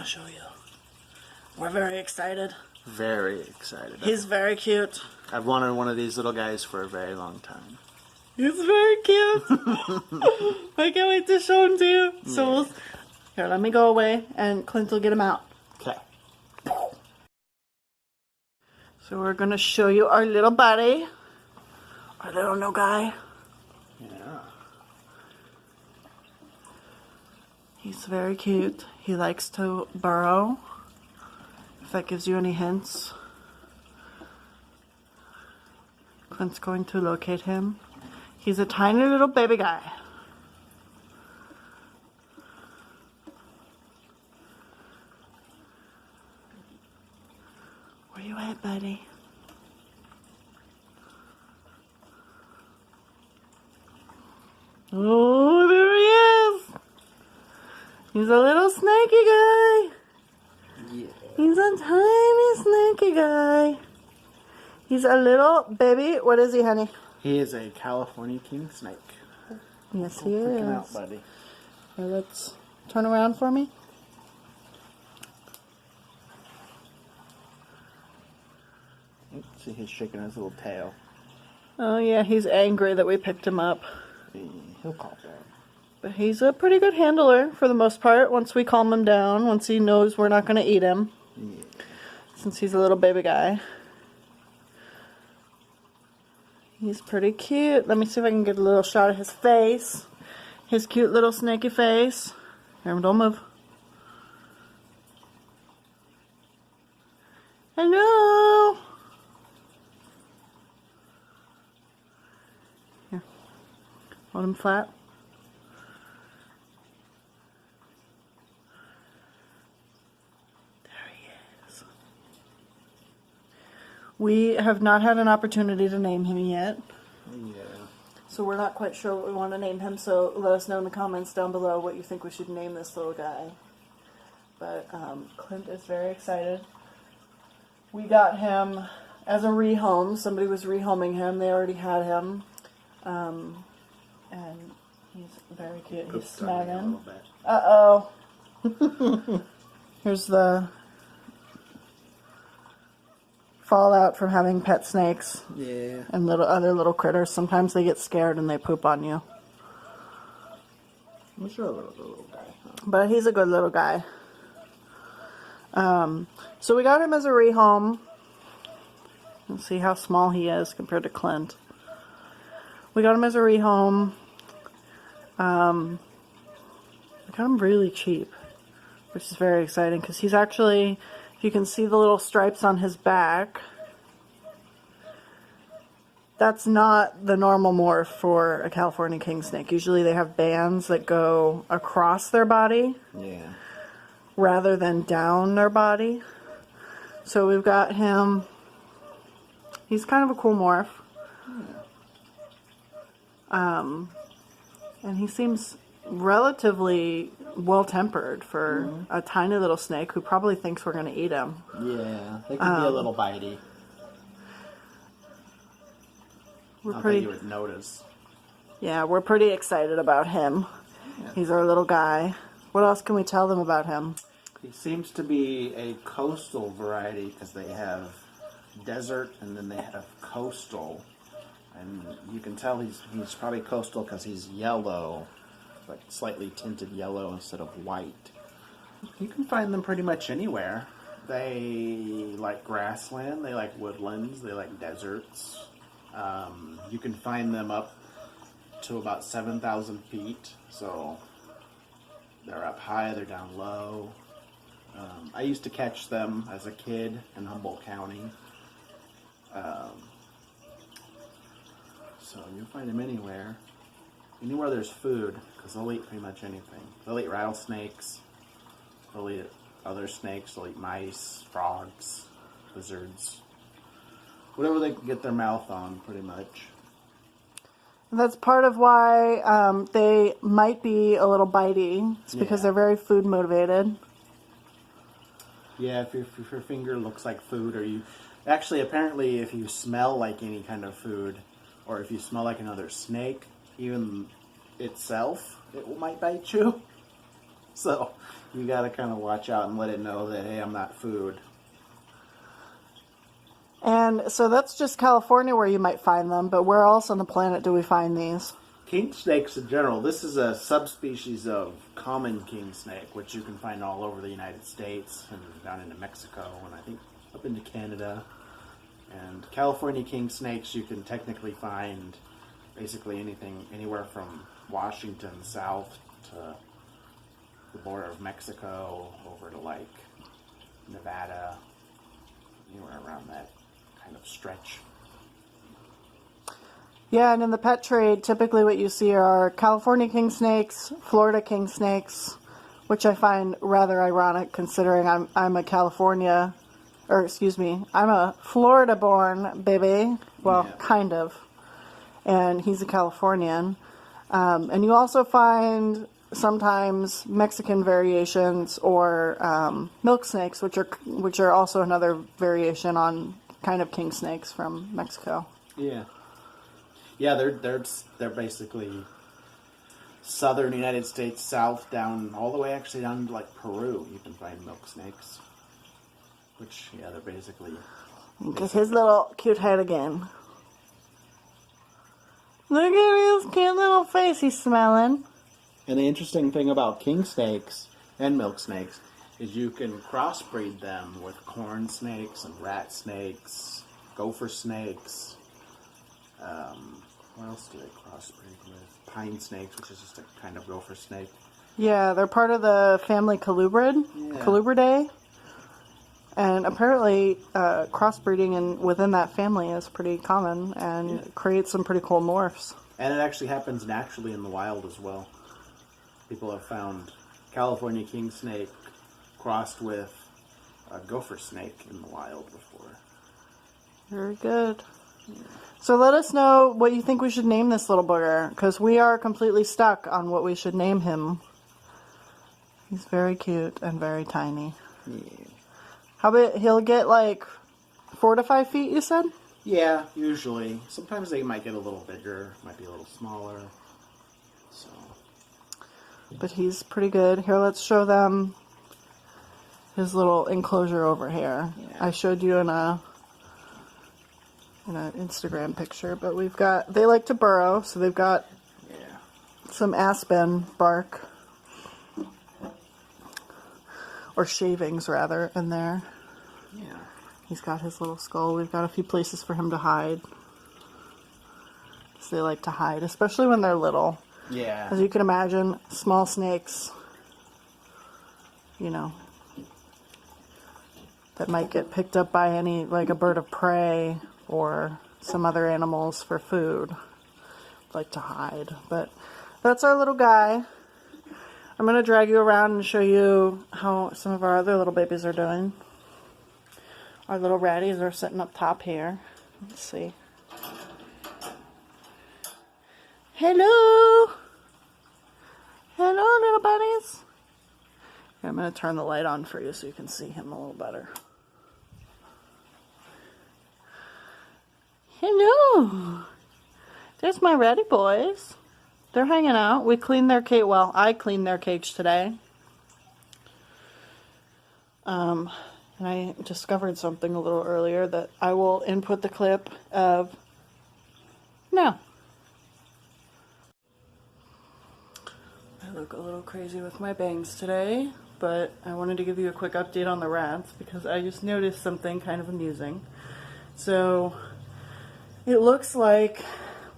show you. We're very excited. Very excited. He's very cute. I've wanted one of these little guys for a very long time. He's very cute. I can't wait to show him to you. So here, let me go away and Clint will get him out. Okay. So we're going to show you our little buddy. Our little new guy. Yeah. He's very cute. He likes to burrow. If that gives you any hints. Clint's going to locate him. He's a tiny little baby guy. Where you at, buddy? Oh, there he is! He's a little snaky guy. Yeah. He's a tiny snaky guy. He's a little baby. What is he, honey? He is a California king snake. Yes, he Freaking is. out, buddy. Here, let's turn around for me. See, he's shaking his little tail. Oh, yeah, he's angry that we picked him up. He'll calm down. But he's a pretty good handler for the most part. Once we calm him down, once he knows we're not going to eat him. Yeah. Since he's a little baby guy. He's pretty cute. Let me see if I can get a little shot of his face. His cute little snaky face. Here, don't move. Hello. Here. Hold him flat. There he is. We have not had an opportunity to name him yet. Yeah. So we're not quite sure what we want to name him, so let us know in the comments down below what you think we should name this little guy. But Clint is very excited. We got him as a rehome. Somebody was rehoming him. They already had him. And he's very cute. He's smiling. Uh-oh. Here's the fallout from having pet snakes. Yeah. And other little critters. Sometimes they get scared and they poop on you. I'm sure a little guy. Huh? But he's a good little guy. So we got him as a rehome. Let's see how small he is compared to Clint. We got him as a rehome. We got him really cheap, which is very exciting because he's actually, if you can see the little stripes on his back, that's not the normal morph for a California king snake. Usually they have bands that go across their body. Yeah. Rather than down their body. So we've got him. He's kind of a cool morph. And he seems relatively well-tempered for a tiny little snake who probably thinks we're going to eat him. Yeah, they can be a little bitey. We're I pretty. bet you would notice. Yeah, we're pretty excited about him. Yeah. He's our little guy. What else can we tell them about him? He seems to be a coastal variety because they have desert and then they have coastal. And you can tell he's probably coastal because he's yellow, like slightly tinted yellow instead of white. You can find them pretty much anywhere. They like grassland, they like woodlands, they like deserts. You can find them up to about 7,000 feet, so they're up high, they're down low. I used to catch them as a kid in Humboldt County. So you'll find them anywhere. Anywhere there's food, because they'll eat pretty much anything. They'll eat rattlesnakes, they'll eat other snakes, they'll eat mice, frogs, lizards. Whatever they can get their mouth on, pretty much. That's part of why they might be a little bitey. It's because they're very food motivated. Yeah, if your finger looks like food, or you... Actually, apparently, if you smell like any kind of food, or if you smell like another snake, even itself, it might bite you. So you got to kind of watch out and let it know that, hey, I'm not food. And so that's just California where you might find them, but where else on the planet do we find these? King snakes in general, this is a subspecies of common king snake, which you can find all over the United States and down into Mexico and I think up into Canada. And California king snakes you can technically find basically anything, anywhere from Washington south to the border of Mexico over to like Nevada, anywhere around that kind of stretch. Yeah, and in the pet trade, typically what you see are California king snakes, Florida king snakes, which I find rather ironic considering I'm a California, or excuse me, I'm a Florida-born baby. Well, Yeah. kind of. And he's a Californian. And you also find sometimes Mexican variations or milk snakes, which are also another variation on kind of king snakes from Mexico. Yeah. Yeah, they're basically southern United States, south down all the way actually down to like Peru. You can find milk snakes, which they're basically. Look at his little cute head again. Look at his cute little face he's smelling. And the interesting thing about king snakes and milk snakes is you can crossbreed them with corn snakes and rat snakes, gopher snakes. What else do they crossbreed with? Pine snakes, which is just a kind of gopher snake. Yeah, they're part of the family Colubridae. And apparently crossbreeding within that family is pretty common and creates some pretty cool morphs. And it actually happens naturally in the wild as well. People have found California king snake crossed with a gopher snake in the wild before. Very good. So let us know what you think we should name this little booger, because we are completely stuck on what we should name him. He's very cute and very tiny. Yeah. How about he'll get like 4 to 5 feet, you said? Yeah, usually. Sometimes they might get a little bigger, might be a little smaller. So. But he's pretty good. Here, let's show them his little enclosure over here. Yeah. I showed you in an Instagram picture, but they like to burrow, so they've got some aspen bark, or shavings rather, in there. Yeah. He's got his little skull. We've got a few places for him to hide. So they like to hide, especially when they're little. Yeah. As you can imagine, small snakes, that might get picked up by like a bird of prey or some other animals for food, like to hide. But that's our little guy. I'm going to drag you around and show you how some of our other little babies are doing. Our little ratties are sitting up top here. Let's see. Hello! Hello, little bunnies! Here, I'm going to turn the light on for you so you can see him a little better. Hello! There's my ratty boys. They're hanging out. We cleaned their cage. Well, I cleaned their cage today. And I discovered something a little earlier that I will input the clip of now. I look a little crazy with my bangs today, but I wanted to give you a quick update on the rats because I just noticed something kind of amusing. So it looks like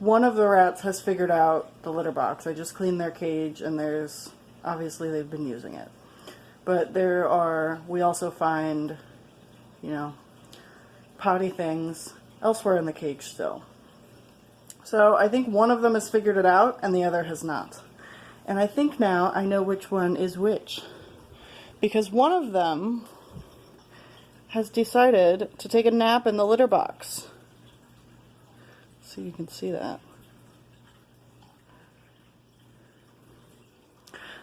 one of the rats has figured out the litter box. I just cleaned their cage and obviously they've been using it. But we also find, potty things elsewhere in the cage still. So I think one of them has figured it out and the other has not. And I think now I know which one is which. Because one of them has decided to take a nap in the litter box. So you can see that.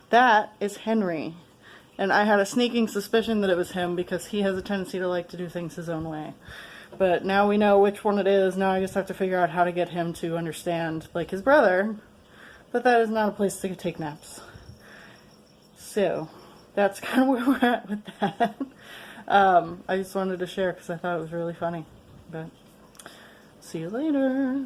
That is Henry. And I had a sneaking suspicion that it was him because he has a tendency to like to do things his own way. But now we know which one it is. Now I just have to figure out how to get him to understand, like his brother, that that is not a place to take naps. So that's kind of where we're at with that. I just wanted to share because I thought it was really funny. But see you later.